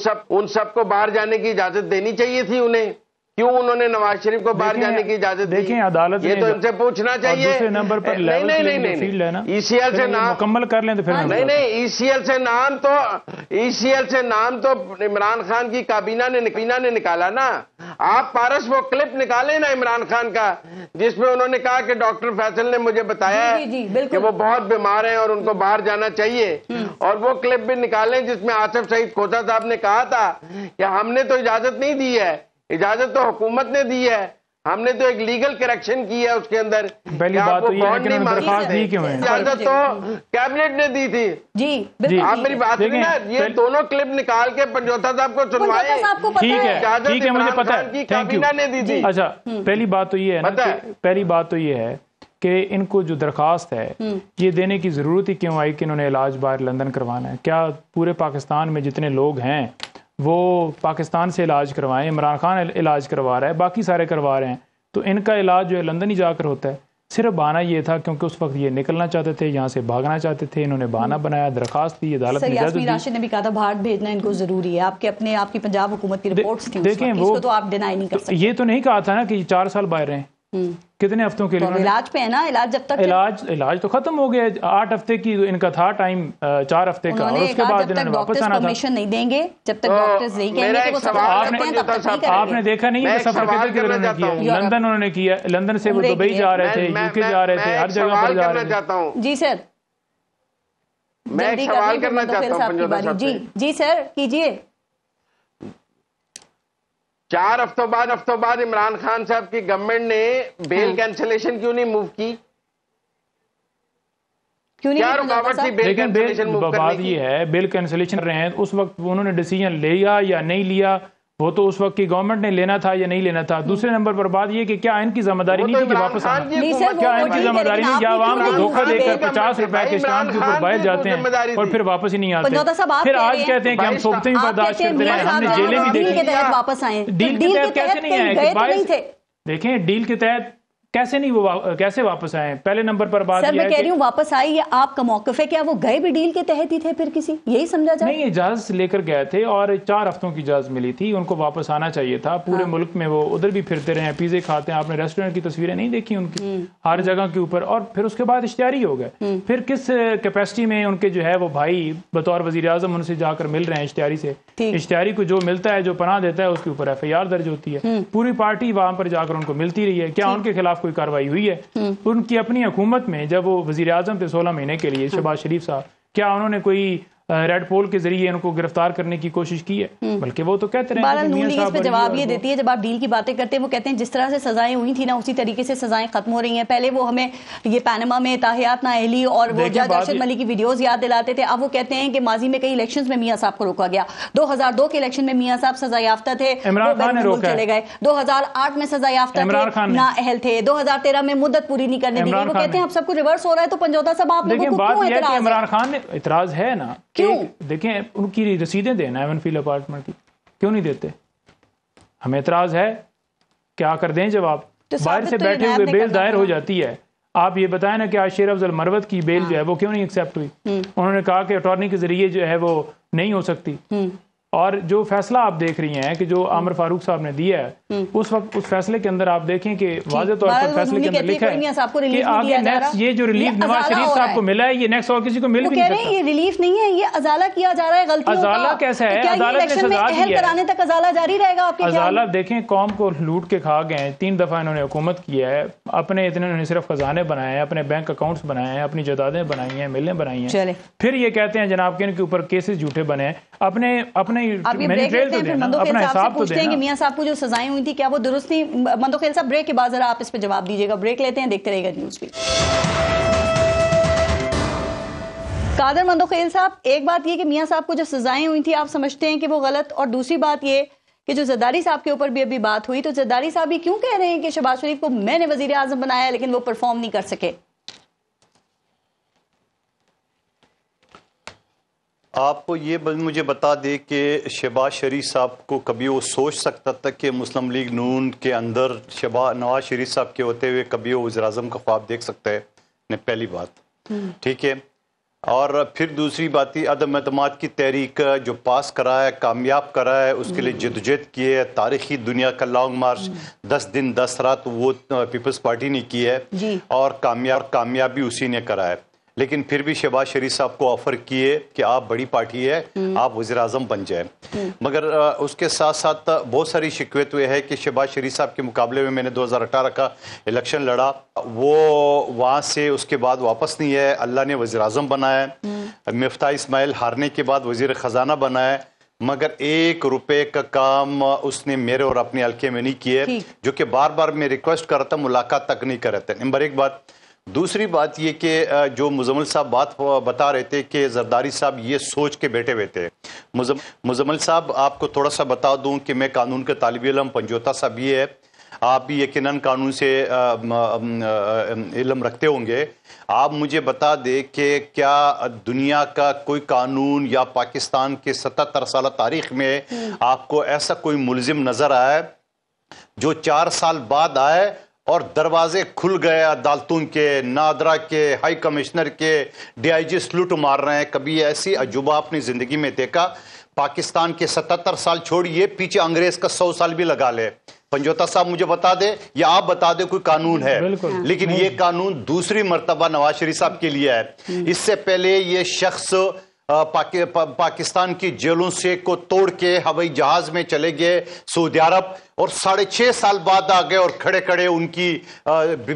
سب کو باہر جانے کی اجازت دینی چاہیے تھی انہیں. کیوں انہوں نے نواز شریف کو باہر جانے کی اجازت دی؟ دیکھیں عدالت یہ تو ان سے پوچھنا چاہیے. دوسرے نمبر پر نہیں ECL سے نام مکمل کر لیں تو پھر نہیں ECL سے نام تو عمران خان کی کابینہ نے نکالا نا. آپ پارس وہ کلپ نکالیں نا عمران خان کا جس میں انہوں نے کہا کہ ڈاکٹر فیصل نے مجھے بتایا ہے کہ وہ بہت بیمار ہیں اور ان کو باہر جانا چاہیے، اور وہ کلپ بھی نکالیں جس میں آصف سعید کھوسہ صاحب نے کہا تھا کہ ہم نے تو اجازت نہیں دی ہے، اجازت تو حکومت نے دی ہے، ہم نے تو ایک لیگل کریکشن کی ہے اس کے اندر. پہلی بات تو یہ ہے کہ انہوں نے درخواست دی کیوں ہے؟ اجازت تو کیبنٹ نے دی تھی. جی آپ میری بات سنیں نا، یہ دونوں کلپ نکال کے پنجوتا صاحب کو سنوائے. ٹھیک ہے مجھے پتہ ہے، تھینک یو. نے دی تھی. اچھا پہلی بات تو یہ ہے کہ ان کو جو درخواست ہے یہ دینے کی ضرورت ہی کیوں آئی کہ انہوں نے علاج باہر لندن کروانا ہے؟ کیا پورے پاکستان میں جتنے لوگ ہیں وہ پاکستان سے علاج کروائیں؟ عمران خان علاج کروا رہا ہے، باقی سارے کروا رہے ہیں، تو ان کا علاج جو ہے لندن ہی جا کر ہوتا ہے. صرف بہانہ یہ تھا کیونکہ اس وقت یہ نکلنا چاہتے تھے، یہاں سے بھاگنا چاہتے تھے، انہوں نے بہانہ بنایا، درخواست دی، عدالت نے اجازت دی. راشد نے بھی کہا تھا باہر بھیجنا ان کو ضروری ہے. آپ کی پنجاب حکومت کی رپورٹس تھیں، دیکھیں اس کو تو آپ ڈینائی نہیں کر سکتے. یہ تو نہیں کہا تھا نا کہ 4 سال باہر رہیں، کتنے ہفتوں کے لیے علاج پہ ہے نا، علاج جب تک علاج تو ختم ہو گیا. 8 ہفتے کی ان کا تھا ٹائم، 4 ہفتے کا، اور اس کے بعد انہوں نے واپس آنا تھا. پرمیشن نہیں دیں گے جب تک ڈاکٹرز نہیں کہیں گے کہ وہ سفر کرتے ہیں تب تک نہیں کریں گے. آپ نے دیکھا نہیں کہ سفر کدھر انہوں نے کیا؟ لندن انہوں نے کیا، لندن سے وہ دبئی جا رہے تھے، UK جا رہے تھے، ہر جگہ پر جا رہے تھے. جی سر میں ایک سوال کرنا چاہتا ہوں پنجوتا صاحب سے. جی سر کیجئے. 4 ہفتوں بعد عمران خان صاحب کی گورنمنٹ نے بیل کینسلیشن کیوں نہیں موو کی؟ کیا رکاوٹ تھی بیل کینسلیشن موو کرنے کی؟ بات یہ ہے بیل کینسلیشن رہے ہیں اس وقت انہوں نے ڈیسیجن لیا یا نہیں لیا، وہ تو اس وقت کی گورنمنٹ نے لینا تھا یا نہیں لینا تھا. دوسرے نمبر پر بات یہ کہ کیا ان کی ذمہ داری نہیں تھی کہ واپس آنا؟ کیا ان کی ذمہ داری نہیں؟ یا عوام کو دھوکہ دے کر 50 روپے کے اسٹامپ کے اوپر باہر جاتے ہیں اور پھر واپس ہی نہیں آتے؟ پھر آج کہتے ہیں کہ ہم صحبتیں بھی برداشت کرتے ہیں، ہم نے جیلیں بھی دیکھی. واپس آئے، ڈیل کے تحت کیسے نہیں آئے کہ باعث دیکھیں ڈیل کے تحت کیسے نہیں وہ کیسے واپس آئے؟ پہلے نمبر پر بات سر یہ میں ہے کہہ رہی ہوں واپس آئی، یہ آپ کا موقف ہے، کیا وہ گئے بھی ڈیل کے تحت ہی تھے پھر کسی، یہی سمجھا جائے؟ نہیں، اجازت لے کر گئے تھے اور 4 ہفتوں کی اجازت ملی تھی، ان کو واپس آنا چاہیے تھا. پورے ملک میں وہ ادھر بھی پھرتے رہے ہیں، پیزے کھاتے ہیں، آپ نے ریسٹورینٹ کی تصویریں نہیں دیکھی ان کی ہر جگہ کے اوپر. اور پھر اس کے بعد اشتہاری ہو گئے. پھر کس کیپیسٹی میں ان کے جو ہے وہ بھائی بطور وزیر اعظم ان سے جا کر مل رہے ہیں اشتہاری سے. اشتہاری کو جو ملتا ہے، جو پناہ دیتا ہے، اس کے اوپر FIR درج ہوتی ہے. پوری پارٹی وہاں پر جا کر ان کو ملتی رہی ہے. کیا ان کے خلاف کوئی کارروائی ہوئی ہے؟ ان کی اپنی حکومت میں جب وہ وزیر اعظم تھے 16 مہینے کے لیے، شہباز شریف صاحب، کیا انہوں نے کوئی ریڈ پول کے ذریعے ان کو گرفتار کرنے کی کوشش کی ہے؟ بلکہ وہ تو کہتے رہے ہیں نون لیگ اس پہ جواب یہ دیتی ہے، جب آپ ڈیل کی باتیں کرتے ہیں وہ کہتے ہیں جس طرح سے سزائیں ہوئی تھی نا اسی طریقے سے سزائیں ختم ہو رہی ہیں. پہلے وہ ہمیں یہ پاناما میں تاحیات نااہلی اور وہ جج ارشد ملک کی ویڈیوز یاد دلاتے تھے. اب وہ کہتے ہیں کہ ماضی میں کئی الیکشنز میں میاں صاحب کو روکا گیا. 2002 کے الیکشن میں میاں صاحب سزا یافتہ تھے، عمران خان نے روکا، چلے گئے. 2008 میں سزا یافتہ تھے، نااہل تھے. 2013 میں مدت پوری نہیں کرنے دی گئی. وہ کہتے ہیں اب سب کو ریورس ہو رہا ہے. تو پنجوتا صاحب آپ لوگوں کو کیوں اعتراض ہے؟ عمران خان نے اعتراض ہے نا، کیوں؟ دیکھیں ان کی رسیدیں دینا ایون فیل اپارٹمنٹ کی، کیوں نہیں دیتے؟ ہمیں اعتراض ہے کہ آ کر دیں جواب. باہر سے بیٹھے ہوئے بیل دائر ہو جاتی ہے. آپ یہ بتائیں نا کہ آج شیر افضل مروت کی بیل جو ہے وہ کیوں نہیں ایکسیپٹ ہوئی؟ انہوں نے کہا کہ اٹارنی کے ذریعے جو ہے وہ نہیں ہو سکتی. اور جو فیصلہ آپ دیکھ رہی ہیں کہ جو عامر فاروق صاحب نے دیا ہے، اس وقت اس فیصلے کے اندر آپ دیکھیں کہ واضح طور پر فیصلے کے اندر لکھا ہے کہ آگے نیکسٹ یہ جو ریلیف نواز شریف صاحب کو ملا ہے یہ نیکسٹ اور کسی کو مل بھی نہیں سکتا. یہ ریلیف نہیں ہے، یہ ازالہ کیا جا رہا ہے غلطیوں کا. ازالہ کیسا ہے؟ عدالت نے سزا دی ہے. کرانے تک ازالہ جاری رہے گا آپ کے خیال میں؟ ازالہ دیکھیں قوم کو لوٹ کے کھا گئے ہیں. 3 دفعہ انہوں نے حکومت کیا ہے، اپنے اتنے انہوں نے صرف خزانے بنائے ہیں، اپنے بینک اکاؤنٹس بنائے ہیں، اپنی جائیدادیں بنائی ہیں، ملیں بنائی ہیں. پھر یہ کہتے ہیں جناب کہ ان کے اوپر کیسز جھوٹے بنے ہیں. اپنے مندوخیل صاحب سے پوچھتے ہیں کہ میاں صاحب کو جو سزائیں ہوئی تھی کیا وہ درست نہیں؟ مندوخیل صاحب بریک کے بعد ذرا آپ اس پہ جواب دیجیے گا. بریک لیتے ہیں، دیکھتے رہے گا نیوز بھی. قادر مندوخیل صاحب، ایک بات یہ کہ میاں صاحب کو جو سزائیں ہوئی تھی آپ سمجھتے ہیں کہ وہ غلط، اور دوسری بات یہ کہ جو زرداری صاحب کے اوپر بھی ابھی بات ہوئی، تو زرداری صاحب بھی کیوں کہہ رہے ہیں کہ شہباز شریف کو میں نے وزیر اعظم بنایا لیکن وہ پرفارم نہیں کر سکے؟ آپ کو یہ مجھے بتا دے کہ شہباز شریف صاحب کو کبھی وہ سوچ سکتا تھا کہ مسلم لیگ نون کے اندر نواز شریف صاحب کے ہوتے ہوئے کبھی وہ وزیر اعظم کا خواب دیکھ سکتا ہے؟ پہلی بات، ٹھیک ہے. اور پھر دوسری بات ہی عدم اعتماد کی تحریک جو پاس کرا ہے، کامیاب کرا ہے، اس کے لیے جدوجہد کی ہے. تاریخی دنیا کا لانگ مارچ 10 دن 10 رات وہ پیپلز پارٹی نے کی ہے اور کامیابی اسی نے کرا ہے. لیکن پھر بھی شہباز شریف صاحب کو آفر کیے کہ آپ بڑی پارٹی ہے، آپ وزیر اعظم بن جائیں. مگر اس کے ساتھ ساتھ بہت ساری شکویت ہوئے ہے کہ شہباز شریف صاحب کے مقابلے میں نے 2018 کا الیکشن لڑا، وہ وہاں سے اس کے بعد واپس نہیں ہے. اللہ نے وزیر اعظم بنایا ہے. مفتاح اسماعیل ہارنے کے بعد وزیر خزانہ بنایا ہے، مگر 1 روپے کا کام اس نے میرے اور اپنے حلقے میں نہیں کیے، جو کہ بار بار میں ریکویسٹ کر رہا تھا، ملاقات تک نہیں کر رہے تھے. نمبر 1 بات. دوسری بات یہ کہ جو مزمل صاحب بات بتا رہے تھے کہ زرداری صاحب یہ سوچ کے بیٹھے ہوئے تھے. مزمل صاحب آپ کو تھوڑا سا بتا دوں کہ میں قانون کے طالب علم، پنجوتا صاحب یہ ہے، آپ بھی یقیناً قانون سے علم رکھتے ہوں گے. آپ مجھے بتا دیں کہ کیا دنیا کا کوئی قانون یا پاکستان کے 77 سالہ تاریخ میں آپ کو ایسا کوئی ملزم نظر آیا جو 4 سال بعد آئے اور دروازے کھل گئے عدالتوں کے، نادرا کے، ہائی کمشنر کے، DIG سلوٹ مار رہے ہیں؟ کبھی ایسی عجوبہ اپنی زندگی میں دیکھا؟ پاکستان کے 77 سال چھوڑیے، پیچھے انگریز کا 100 سال بھی لگا لے. پنجوتا صاحب مجھے بتا دے یا آپ بتا دے کوئی قانون ہے. لیکن یہ قانون دوسری مرتبہ نواز شریف صاحب کے لیے ہے. اس سے پہلے یہ شخص پاکستان کی جیلوں سے کو توڑ کے ہوائی جہاز میں چلے گئے سعودی عرب، اور 6.5 سال بعد آ گئے اور کھڑے کھڑے ان کی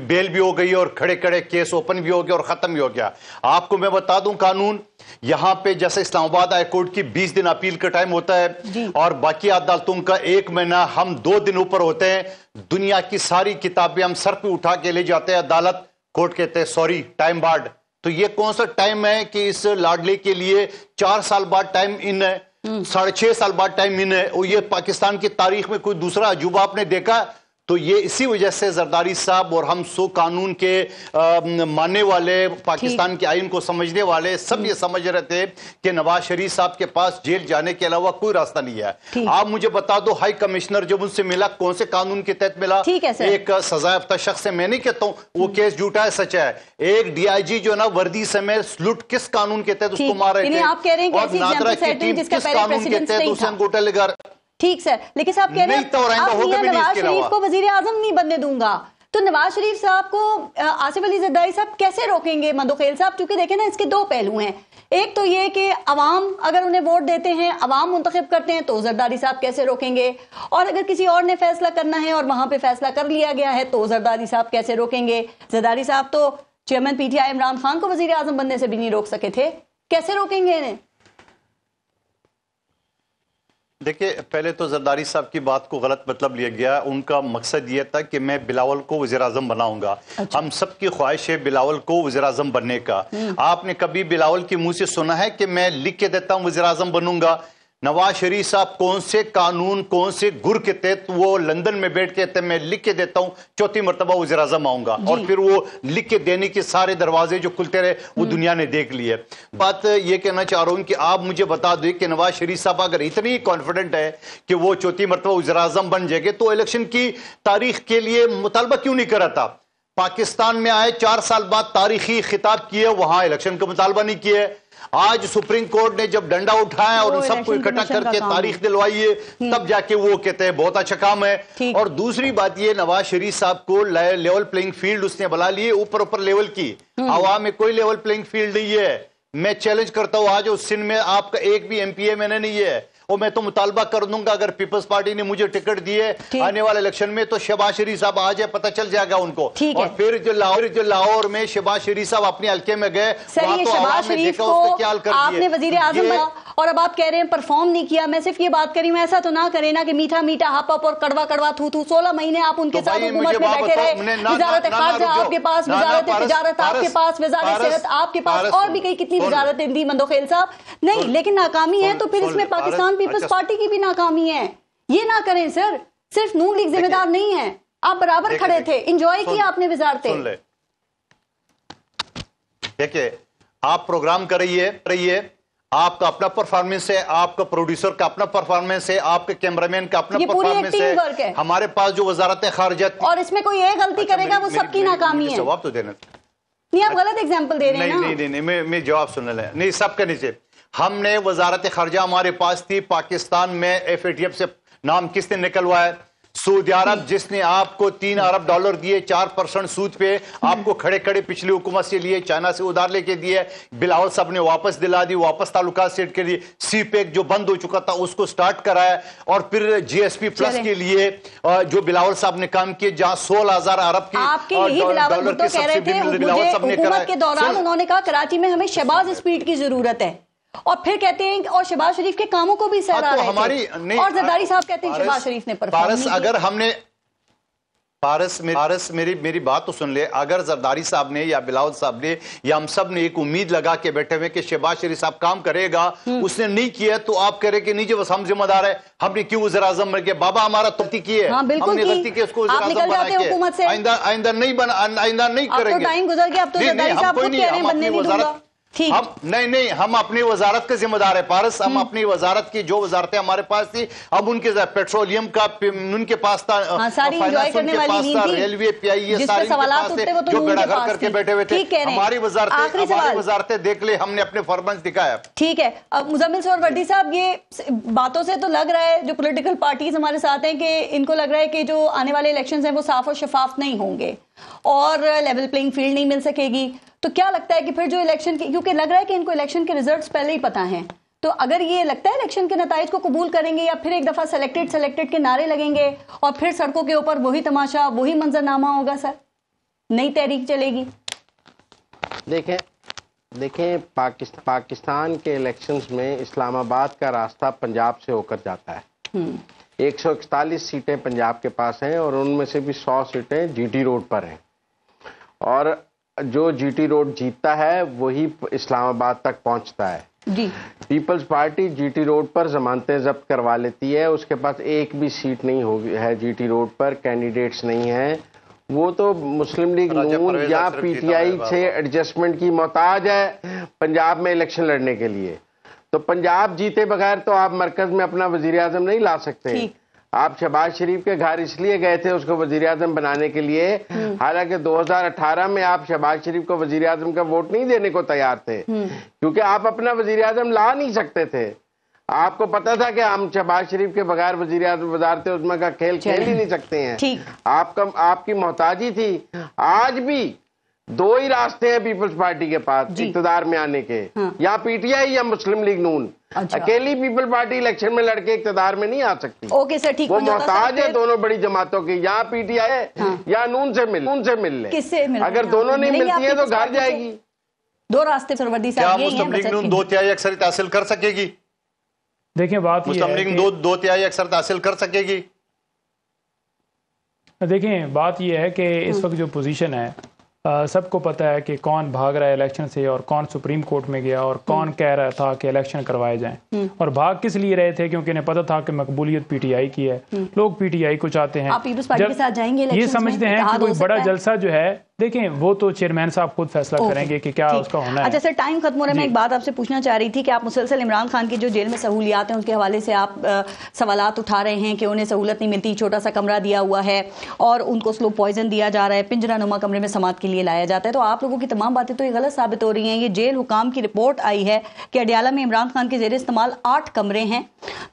بیل بھی ہو گئی اور کھڑے کھڑے کیس اوپن بھی ہو گیا اور ختم بھی ہو گیا. آپ کو میں بتا دوں قانون یہاں پہ جیسے اسلام آباد ہائی کورٹ کی 20 دن اپیل کا ٹائم ہوتا ہے اور باقی عدالتوں کا 1 مہینہ، ہم 2 دن اوپر ہوتے ہیں. دنیا کی ساری کتابیں ہم سر پہ اٹھا کے لے جاتے ہیں عدالت، کورٹ کہتے ہیں سوری ٹائم بارڈ. تو یہ کون سا ٹائم ہے کہ اس لاڈلے کے لیے 4 سال بعد ٹائم ان ہے، 6.5 سال بعد ٹائم ان ہے؟ اور یہ پاکستان کی تاریخ میں کوئی دوسرا عجوبہ آپ نے دیکھا؟ تو یہ اسی وجہ سے زرداری صاحب اور ہم سو قانون کے ماننے والے، پاکستان کے آئین کو سمجھنے والے سب یہ سمجھ رہے تھے کہ نواز شریف صاحب کے پاس جیل جانے کے علاوہ کوئی راستہ نہیں ہے. آپ مجھے بتا دو، ہائی کمشنر جب ان سے ملا کون سے قانون کے تحت ملا؟ ایک سزا یافتہ شخص سے، میں نہیں کہتا ہوں وہ کیس جھوٹا ہے سچا ہے، ایک ڈی آئی جی جو نا وردی سمیت لٹ کس قانون کے تحت اس کو مار رہے تھے، اور نادرا کی ٹیم کس قانون کے تحت اسے انگوٹھے لگا. ٹھیک سر، لیکن صاحب کہہ رہے ہیں نواز شریف کو وزیر اعظم نہیں بننے دوں گا، تو نواز شریف صاحب کو آصف علی زرداری صاحب کیسے روکیں گے؟ مندوخیل صاحب، چونکہ دیکھیں نا اس کے دو پہلو ہیں. ایک تو یہ کہ عوام اگر انہیں ووٹ دیتے ہیں، عوام منتخب کرتے ہیں، تو زرداری صاحب کیسے روکیں گے؟ اور اگر کسی اور نے فیصلہ کرنا ہے اور وہاں پہ فیصلہ کر لیا گیا ہے تو زرداری صاحب کیسے روکیں گے؟ زرداری صاحب تو chairman P T I Imran Khan کو وزیر اعظم بننے سے بھی نہیں روک سکے تھے، کیسے روکیں گے انہیں؟ دیکھیں، پہلے تو زرداری صاحب کی بات کو غلط مطلب لیا گیا. ان کا مقصد یہ تھا کہ میں بلاول کو وزیر اعظم بناؤں گا. ہم سب کی خواہش ہے بلاول کو وزیر اعظم بننے کا. آپ نے کبھی بلاول کے منہ سے سنا ہے کہ میں لکھ کے دیتا ہوں وزیر اعظم بنوں گا؟ نواز شریف صاحب کون سے قانون، کون سے گر کے تحت وہ لندن میں بیٹھ کے میں لکھ کے دیتا ہوں 4تھی مرتبہ وزیر اعظم آؤں گا، اور پھر وہ لکھ کے دینے کے سارے دروازے جو کھلتے رہے وہ دنیا نے دیکھ لیے. بات یہ کہنا چاہ رہا ہوں کہ آپ مجھے بتا دیں کہ نواز شریف صاحب اگر اتنی کانفیڈنٹ ہے کہ وہ 4تھی مرتبہ وزیر اعظم بن جائے گے تو الیکشن کی تاریخ کے لیے مطالبہ کیوں نہیں کر رہا تھا؟ پاکستان میں آئے 4 سال بعد تاریخی خطاب کیے، وہاں الیکشن کا مطالبہ نہیں کیے. آج سپریم کورٹ نے جب ڈنڈا اٹھایا اور ان سب کو اکٹھا کر کے تاریخ دلوائی ہے، تب جا کے وہ کہتے ہیں بہت اچھا کام ہے. اور دوسری بات یہ، نواز شریف صاحب کو لیول پلینگ فیلڈ اس نے بنا لیے، اوپر لیول کی. عوام میں کوئی لیول پلینگ فیلڈ نہیں ہے. میں چیلنج کرتا ہوں، آج اس سندھ میں آپ کا ایک بھی ایم پی اے میں نے نہیں ہے، اور میں تو مطالبہ کر دوں گا اگر پیپلز پارٹی نے مجھے ٹکٹ دیے آنے والے الیکشن میں تو شہباز شریف صاحب آ جائے، پتہ چل جائے گا ان کو. اور پھر جو لاہور میں شہباز شریف صاحب اپنے حلقے میں گئے، وہاں تو عوام نے دیکھا اس نے کیا حل کر دیا. آپ نے وزیر اعظم بنا اور اب آپ کہہ رہے ہیں پرفارم نہیں کیا. میں صرف یہ بات کری ہوں، ایسا تو نہ کرے نا کہ میٹھا میٹھا ہپ اپ اور کڑوا کڑوا تھو تھو. 16 مہینے آپ ان کے ساتھ حکومت میں بیٹھے رہے. وزارت خارجہ آپ کے پاس، وزارت تجارت آپ کے پاس، وزارت صحت آپ کے پاس، اور بھی کتنی وزارتیں دی مندوخیل صاحب. نہیں، لیکن ناکامی ہے تو پھر اس میں پاکستان پیپلز پارٹی کی بھی ناکامی ہے. یہ نہ کریں سر، صرف نون لیگ ذمہ دار نہیں ہے، آپ برابر کھڑے تھے، انجوائے کیا آپ نے وزارتیں. دیکھیں، آپ پروگرام کر رہی ہے، آپ کا اپنا پرفارمنس ہے، آپ کا پروڈیوسر کا اپنا پرفارمنس ہے، آپ کے کیمرامین کا اپنا پرفارمنس ہے. ہمارے پاس جو وزارتیں خارجہ، اور اس میں کوئی ایک غلطی کرے گا وہ سب کی ناکامی ہے. جواب تو دینا نہیں، آپ غلط ایگزامپل دے رہے ہیں. نہیں، میں جواب سننے لیں. نہیں، سب کے نیچے ہم نے وزارت خارجہ ہمارے پاس تھی. پاکستان میں ایف اے ٹی ایف سے نام کس نے نکلوایا؟ سعودی عرب، جس نے آپ کو $3 ارب دیے 4% سود پہ، آپ کو کھڑے کھڑے پچھلی حکومت سے لیے، چائنا سے ادھار لے کے دیے. بلاول صاحب نے واپس دلا دی، واپس تعلقات سیٹ کے لیے. سی پیک جو بند ہو چکا تھا اس کو سٹارٹ کرایا، اور پھر جی ایس پی پلس کے لیے جو بلاول صاحب نے کام کیے، جہاں 16,000 ارب کی ڈالر کی سبسڈی بلاول صاحب نے حکومت کے دوران انہوں نے کہا کراچی میں ہمیں شہباز اسپیڈ کی ضرورت ہے، اور پھر کہتے ہیں اور شہباز شریف کے کاموں کو بھی سراہ رہے تھے. اور زرداری صاحب کہتے ہیں شہباز شریف نے پارس، اگر ہم نے پارس میری بات تو سن لے. اگر زرداری صاحب نے یا بلاول صاحب نے یا ہم سب نے ایک امید لگا کے بیٹھے ہوئے کہ شہباز شریف صاحب کام کرے گا، اس نے نہیں کیا، تو آپ کہہ رہے کہ نہیں جی بس ہم ذمہ دار ہے، ہم نے کیوں وزیر اعظم بن کے؟ بابا ہمارا غلطی کی ہے، ہم نے غلطی کی، اس کو وزیر اعظم بنا کے آئندہ نہیں کریں گے. ٹائم گزر گیا، اب تو زرداری صاحب خود کہہ رہے ہیں بننے نہیں دوں گا. نہیں، ہم اپنی وزارت کے ذمہ دار ہیں پارس. ہم اپنی وزارت کی جو وزارتیں ہمارے پاس تھی، اب ان کے پیٹرولیم کا ان کے پاس تھا، فائنانس ان کے پاس تھا، ریلوے پی آئی، یہ سارے جو بیڑا گھر کر کے بیٹھے ہوئے تھے. ہماری وزارتیں دیکھ لے، ہم نے اپنے پرفارمنس دکھایا. ٹھیک ہے. مزمل سور وردی صاحب، یہ باتوں سے تو لگ رہا ہے جو پولیٹیکل پارٹیز ہمارے ساتھ ہیں کہ ان کو لگ رہا ہے کہ جو آنے والے الیکشنز ہیں وہ صاف اور شفاف نہیں ہوں گے اور لیول پلینگ فیلڈ نہیں مل سکے گی. تو کیا لگتا ہے کہ پھر جو الیکشن کی، کیونکہ لگ رہا ہے کہ ان کو الیکشن کے ریزلٹس پہلے ہی پتا ہیں، تو اگر یہ لگتا ہے الیکشن کے نتائج کو قبول کریں گے یا پھر ایک دفعہ سلیکٹڈ کے نعرے لگیں گے اور پھر سڑکوں کے اوپر وہی تماشا، وہی منظرنامہ ہوگا سر، نئی تحریک چلے گی؟ دیکھیں پاکستان کے الیکشنز میں اسلام آباد کا راستہ پنجاب سے ہو کر جاتا ہے. 141 سیٹیں پنجاب کے پاس ہیں اور ان میں سے بھی 100 سیٹیں جی ٹی روڈ پر ہیں، اور جو جی ٹی روڈ جیتتا ہے وہی اسلام آباد تک پہنچتا ہے. جی Peoples Party G T road پر ضمانتیں ضبط کروا لیتی ہے، اس کے پاس ایک بھی سیٹ نہیں ہوگی ہے جی ٹی روڈ پر، کینڈیڈیٹس نہیں ہیں، وہ تو مسلم لیگ نون یا پی ٹی آئی سے ایڈجسٹمنٹ کی محتاج ہے پنجاب میں الیکشن لڑنے کے لیے. تو پنجاب جیتے بغیر تو آپ مرکز میں اپنا وزیر اعظم نہیں لا سکتے. آپ شہباز شریف کے گھر اس لیے گئے تھے اس کو وزیر اعظم بنانے کے لیے، حالانکہ 2018 میں آپ شہباز شریف کو وزیر اعظم کا ووٹ نہیں دینے کو تیار تھے، کیونکہ آپ اپنا وزیر اعظم لا نہیں سکتے تھے. آپ کو پتا تھا کہ ہم شہباز شریف کے بغیر وزیر اعظم وزارت عظمیٰ کا کھیل کھیل ہی نہیں سکتے ہیں. آپ کی محتاجی تھی. آج بھی دو ہی راستے ہیں پیپلز پارٹی کے پاس اقتدار میں آنے کے، یا پی ٹی آئی یا مسلم لیگ نون. اکیلی پیپل پارٹی الیکشن میں لڑ کے اقتدار میں نہیں آ سکتی. اوکے سر، ٹھیک. وہ محتاج ہے دونوں بڑی جماعتوں کی، یا پی ٹی آئی یا نون سے مل لے. کس سے مل؟ اگر دونوں نہیں ملتی ہیں تو گھر جائے گی. دو راستے سروردی صاحب کیا مسلم لیگ نون 2/3 اکثریت حاصل کر سکے گی؟ دیکھیں بات مسلم لیگ 2/3 اکثریت حاصل کر سکے گی؟ دیکھیں بات یہ ہے کہ اس وقت جو پوزیشن ہے، سب کو پتہ ہے کہ کون بھاگ رہا ہے الیکشن سے اور کون سپریم کورٹ میں گیا اور کون کہہ رہا تھا کہ الیکشن کروائے جائیں. اور بھاگ کس لیے رہے تھے؟ کیونکہ انہیں پتہ تھا کہ مقبولیت پی ٹی آئی کی ہے، لوگ پی ٹی آئی کو چاہتے ہیں. یہ سمجھتے ہیں کہ کوئی بڑا جلسہ جو ہے، دیکھیں وہ تو چیئرمین صاحب خود فیصلہ کریں گے کہ کیا اس کا ہونا ہے. اچھا سر، ٹائم ختم ہو رہا ہے. میں ایک بات آپ سے پوچھنا چاہ رہی تھی کہ آپ مسلسل عمران خان کی جو جیل میں سہولیات ہیں اس کے حوالے سے آپ سوالات اٹھا رہے ہیں کہ انہیں سہولت نہیں ملتی، چھوٹا سا کمرہ دیا ہوا ہے اور ان کو سلو پوائزن دیا جا رہا ہے، پنجرہ نما کمرے میں سماعت کے لیے لایا جاتا ہے. تو آپ لوگوں کی تمام باتیں تو یہ غلط ثابت ہو رہی ہیں. یہ جیل حکام کی رپورٹ آئی ہے کہ اڈیالہ میں عمران خان کے زیر استعمال 8 کمرے ہیں،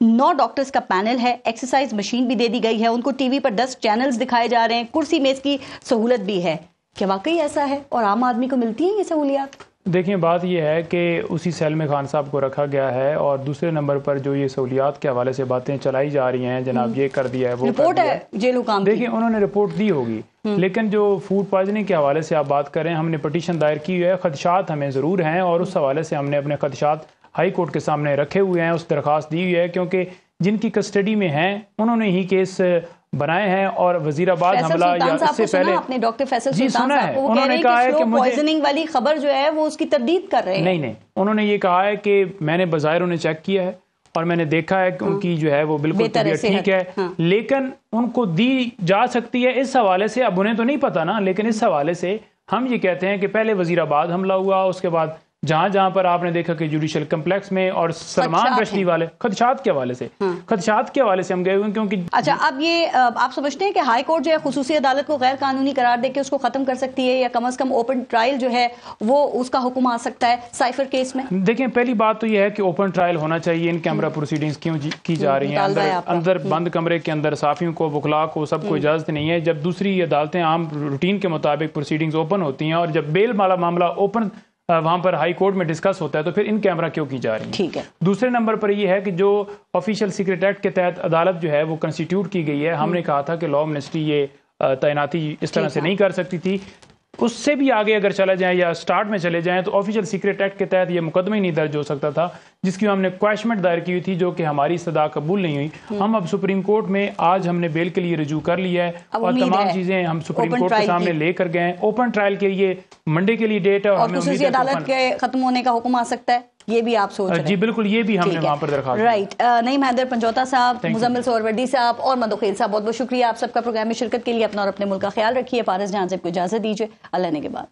9 ڈاکٹرز کا پینل ہے، ایکسرسائز مشین بھی دے دی گئی ہے، ان کو ٹی وی پر 10 چینلز دکھائے جا رہے ہیں، کرسی میز کی سہولت بھی ہے. کیا واقعی ایسا ہے اور عام آدمی کو ملتی ہیں یہ سہولیات؟ دیکھیں بات یہ ہے کہ اسی سیل میں خان صاحب کو رکھا گیا ہے، اور دوسرے نمبر پر جو یہ سہولیات کے حوالے سے باتیں چلائی جا رہی ہیں، جناب یہ کر دیا ہے، وہ رپورٹ ہے جیل حکام کی. دیکھیں انہوں نے رپورٹ دی ہوگی، لیکن جو فوڈ پوائزننگ کے حوالے سے آپ بات کریں، ہم نے پٹیشن دائر کی ہے، خدشات ہمیں ضرور ہیں اور اس حوالے سے ہم نے اپنے خدشات ہائی کورٹ کے سامنے رکھے ہوئے ہیں، اس درخواست دی ہوئی ہے، کیونکہ جن کی کسٹڈی میں ہیں انہوں نے ہی کیس بنائے ہیں. اور وزیر آباد حملہ یا اس سے پہلے اپنے ڈاکٹر فیصل جی سلطان سنا صاحب ہے، کو انہوں نے کہا ہے کہ پوائزننگ والی خبر جو ہے وہ اس کی تردید کر رہے ہیں. نہیں، انہوں نے یہ کہا ہے کہ میں نے بظاہر انہیں چیک کیا ہے اور میں نے دیکھا ہے کہ ان کی جو ہے وہ بالکل طبیعت ٹھیک ہے، لیکن ان کو دی جا سکتی ہے. اس حوالے سے اب انہیں تو نہیں پتا نا، لیکن اس حوالے سے ہم یہ کہتے ہیں کہ پہلے وزیر آباد حملہ ہوا، اس کے بعد جہاں پر آپ نے دیکھا کہ جوڈیشل کمپلیکس میں، اور سلمان رشدی والے خدشات کے حوالے سے ہم گئے ہوئے. کیونکہ اچھا اب یہ آپ سمجھتے ہیں کہ ہائی کورٹ جو ہے خصوصی عدالت کو غیر قانونی قرار دے کے اس کو ختم کر سکتی ہے، یا کم از کم اوپن ٹرائل جو ہے وہ اس کا حکم آ سکتا ہے سائفر کیس میں؟ دیکھیں پہلی بات تو یہ ہے کہ اوپن ٹرائل ہونا چاہیے. ان کیمرہ پروسیڈنگز کیوں کی جا رہی ہیں؟ اندر بند کمرے کے اندر صحافیوں کو، وکلاء کو، سب کو اجازت نہیں ہے. جب دوسری عدالتیں عام روٹین کے مطابق پروسیڈنگز اوپن ہوتی ہیں اور جب بیل والا معاملہ اوپن وہاں پر ہائی کورٹ میں ڈسکس ہوتا ہے، تو پھر ان کیمرہ کیوں کی جا رہی ہے؟ ٹھیک ہے. دوسرے نمبر پر یہ ہے کہ جو آفیشیل سیکرٹ ایکٹ کے تحت عدالت جو ہے وہ کنسٹیٹیوٹ کی گئی ہے، ہم نے کہا تھا کہ لا منسٹری یہ تعیناتی اس طرح سے نہیں کر سکتی تھی. اس سے بھی آگے اگر چلے جائیں یا سٹارٹ میں چلے جائیں تو آفیشیل سیکرٹ ایکٹ کے تحت یہ مقدمہ ہی نہیں درج ہو سکتا تھا، جس کی ہم نے کوائشمنٹ دائر کی ہوئی تھی، جو کہ ہماری استدعا قبول نہیں ہوئی. ہم اب سپریم کورٹ میں آج ہم نے بیل کے لیے رجوع کر لیا ہے اور تمام چیزیں ہم سپریم کورٹ کے سامنے لے کر گئے ہیں. اوپن ٹرائل کے لیے منڈے کے لیے ڈیٹ ہے اور ہمیں خصوصی عدالت کے ختم ہونے کا حکم آ سکتا ہے، یہ بھی آپ سوچ رہے ہیں؟ جی بالکل، یہ بھی ہم نے وہاں پر درخواست. رائٹ. نعیم حیدر پنجوتا صاحب، مزمل سہروردی صاحب اور مدوخیل صاحب، بہت بہت شکریہ آپ سب کا پروگرام میں شرکت کے لیے. اپنا اور اپنے ملک کا خیال رکھیے. پارس جہاں سے کو اجازت دیجیے. اللہ نے کے بعد.